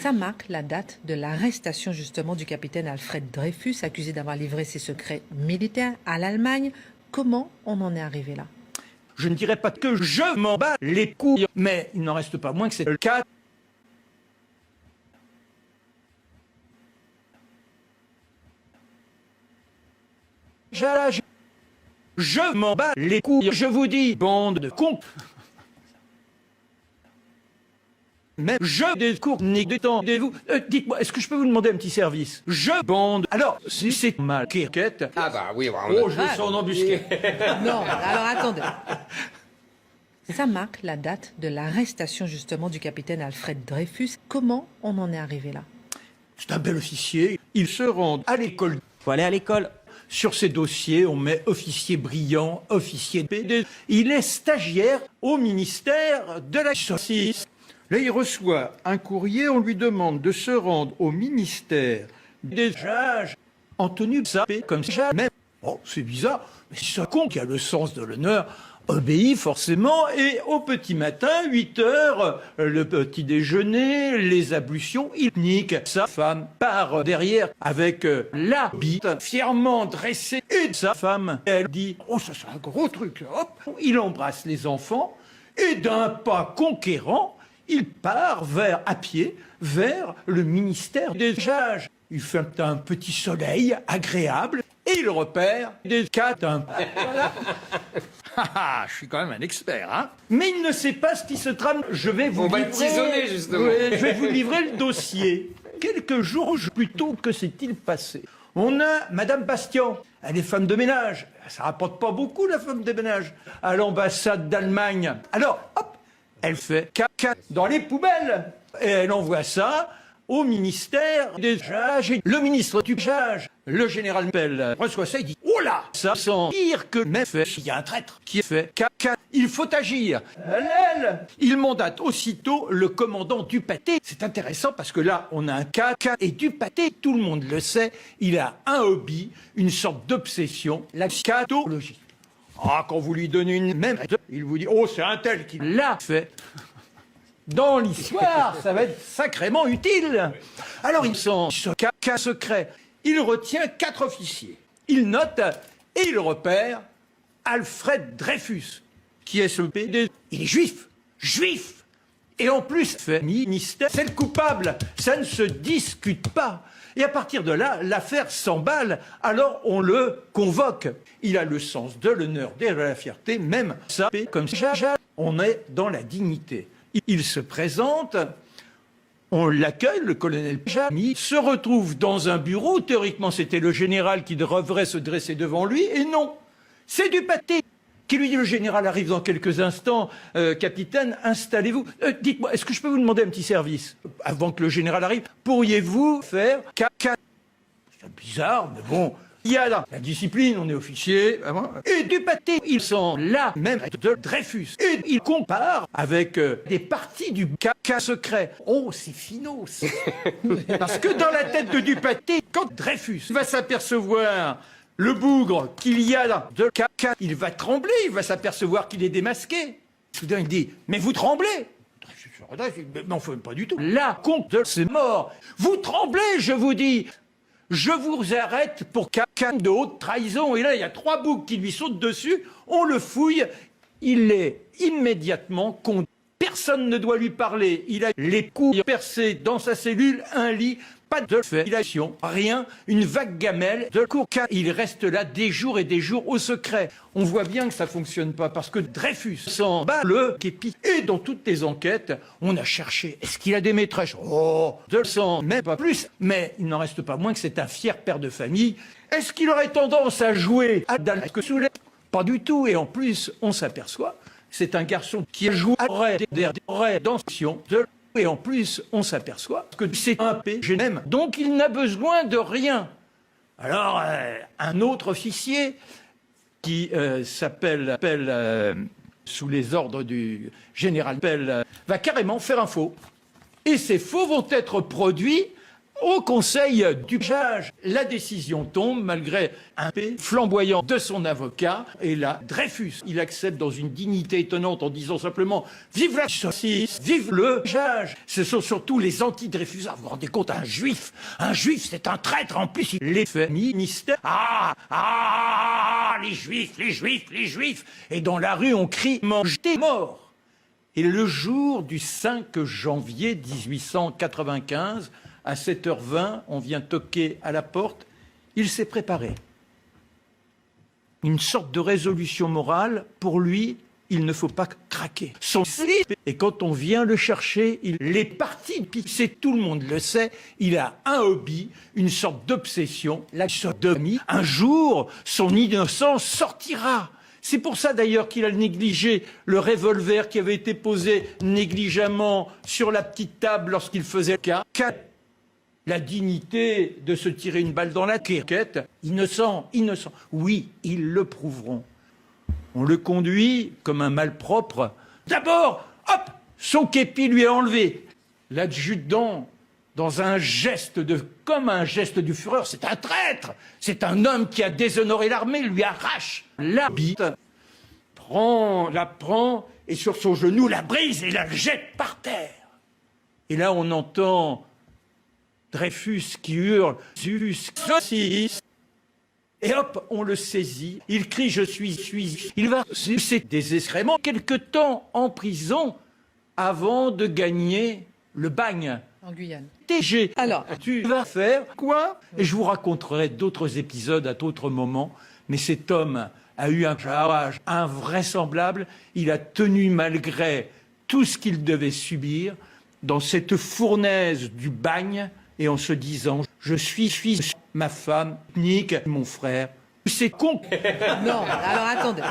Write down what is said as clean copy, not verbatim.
Ça marque la date de l'arrestation justement du capitaine Alfred Dreyfus, accusé d'avoir livré ses secrets militaires à l'Allemagne. Comment on en est arrivé là? Je ne dirais pas que je m'en bats les couilles, mais il n'en reste pas moins que c'est le cas. Je m'en bats les couilles, je vous dis, bande de cons. Même je découvre ni de temps de vous. Dites-moi, est-ce que je peux vous demander un petit service? Je bande. Alors, si c'est mal, quête. Ah bah oui, Oh, je le sens en embusqué. Non, alors attendez. Ça marque la date de l'arrestation justement du capitaine Alfred Dreyfus. Comment on en est arrivé là? C'est un bel officier. Il se rend à l'école. Faut aller à l'école. Sur ses dossiers, on met officier brillant, officier de PD. Il est stagiaire au ministère de la Justice. Là, il reçoit un courrier, on lui demande de se rendre au ministère des Jages en tenue de sapé, comme jamais. Oh, c'est bizarre, mais ce con qui a le sens de l'honneur obéit forcément, et au petit matin, 8 heures, le petit déjeuner, les ablutions, il nique. Sa femme part derrière avec la bite fièrement dressée, et sa femme, elle dit « Oh, ça c'est un gros truc !» Hop, il embrasse les enfants, et d'un pas conquérant, il part à pied vers le ministère des Jages. Il fait un petit soleil agréable et il repère des cadins. Je suis quand même un expert, hein. Mais il ne sait pas ce qui se trame. Je vais vous livrer... va tisonner, justement. Oui, je vais vous livrer le dossier. Quelques jours plus tôt, que s'est-il passé? On a Madame Bastian. Elle est femme de ménage. Ça rapporte pas beaucoup, la femme de ménage, à l'ambassade d'Allemagne. Alors, hop, elle fait caca dans les poubelles. Et elle envoie ça au ministère des Jages. Le ministre du Jage, le général Pell, reçoit ça et dit « Oh là, ça sent pire que mes faits. Il y a un traître qui fait caca. Il faut agir. » Il mandate aussitôt le commandant Dupaté. C'est intéressant parce que là, on a un caca. Et Dupaté, tout le monde le sait, il a un hobby, une sorte d'obsession, la scatologie. Ah, quand vous lui donnez une même, il vous dit « Oh, c'est un tel qui l'a fait. » Dans l'histoire, ça va être sacrément utile. Alors, il sent ce caca secret. Il retient 4 officiers. Il note et il repère Alfred Dreyfus, qui est ce PD. Il est juif. Juif. Et en plus, fait ministère, c'est le coupable. Ça ne se discute pas. Et à partir de là, l'affaire s'emballe, alors on le convoque. Il a le sens de l'honneur, de la fierté, même ça, comme ça, on est dans la dignité. Il se présente, on l'accueille, le colonel Jamy se retrouve dans un bureau. Théoriquement, c'était le général qui devrait se dresser devant lui, et non, c'est Dupaté qui lui dit « Le général arrive dans quelques instants, capitaine, installez-vous. Dites-moi, est-ce que je peux vous demander un petit service avant que le général arrive? Pourriez-vous faire caca ?» C'est bizarre, mais bon... Il y a là la discipline, on est officier, et Dupaté, ils sont là même de Dreyfus. Et il compare avec des parties du caca secret. Oh, c'est finot. Parce que dans la tête de Dupaté, quand Dreyfus va s'apercevoir le bougre qu'il y a là de caca, il va trembler, il va s'apercevoir qu'il est démasqué. Soudain, il dit « Mais vous tremblez !» Mais enfin, pas du tout. Là, compte de ses morts. Vous tremblez, je vous dis. Je vous arrête pour caca de haute trahison. Et là, il y a 3 boucs qui lui sautent dessus. On le fouille. Il est immédiatement condamné. Personne ne doit lui parler. Il a les couilles percées dans sa cellule, un lit, pas de fellation, rien, une vague gamelle de coca. Il reste là des jours et des jours au secret. On voit bien que ça fonctionne pas parce que Dreyfus s'en bat le képi. Et dans toutes les enquêtes, on a cherché. Est-ce qu'il a des maîtresses? Oh, 200, même pas plus. Mais il n'en reste pas moins que c'est un fier père de famille. Est-ce qu'il aurait tendance à jouer à Dalkesoulet? Pas du tout. Et en plus, on s'aperçoit, c'est un garçon qui a joué à d'ancion de... Et en plus, on s'aperçoit que c'est un PGM, donc il n'a besoin de rien. Alors, un autre officier qui s'appelle sous les ordres du général Pell va carrément faire un faux. Et ces faux vont être produits Au Conseil du juge, la décision tombe malgré un P flamboyant de son avocat. Et là, Dreyfus, il accepte dans une dignité étonnante en disant simplement « Vive la justice, vive le juge !» Ce sont surtout les anti-Dreyfus. Ah, vous vous rendez compte, un juif, c'est un traître. En plus, il les fait ministère. Les juifs, les juifs, les juifs. Et dans la rue, on crie « Mangez mort !» Et le jour du 5 janvier 1895, à 7h20, on vient toquer à la porte. Il s'est préparé. Une sorte de résolution morale. Pour lui, il ne faut pas craquer. Son slip. Et quand on vient le chercher, il est parti. Puis tout le monde le sait. Il a un hobby, une sorte d'obsession, la sodomie. Un jour, son innocence sortira. C'est pour ça d'ailleurs qu'il a négligé le revolver qui avait été posé négligemment sur la petite table lorsqu'il faisait le cas. La dignité de se tirer une balle dans la tête. Innocent. Oui, ils le prouveront. On le conduit comme un malpropre. D'abord, hop, son képi lui est enlevé. L'adjudant, dans un geste comme un geste du Führer, c'est un traître. C'est un homme qui a déshonoré l'armée, lui arrache la bite, la prend et sur son genou la brise et la jette par terre. Et là, on entend Dreyfus qui hurle « Justice !» Et hop, on le saisit. Il crie « Je suis !» Il va sucer désespérément quelque temps en prison avant de gagner le bagne. En Guyane. TG. Alors, tu vas faire quoi? Et je vous raconterai d'autres épisodes à d'autres moments. Mais cet homme a eu un courage invraisemblable. Il a tenu malgré tout ce qu'il devait subir dans cette fournaise du bagne et en se disant « Je suis ma femme, Nick, mon frère ». C'est con. non, alors attendez.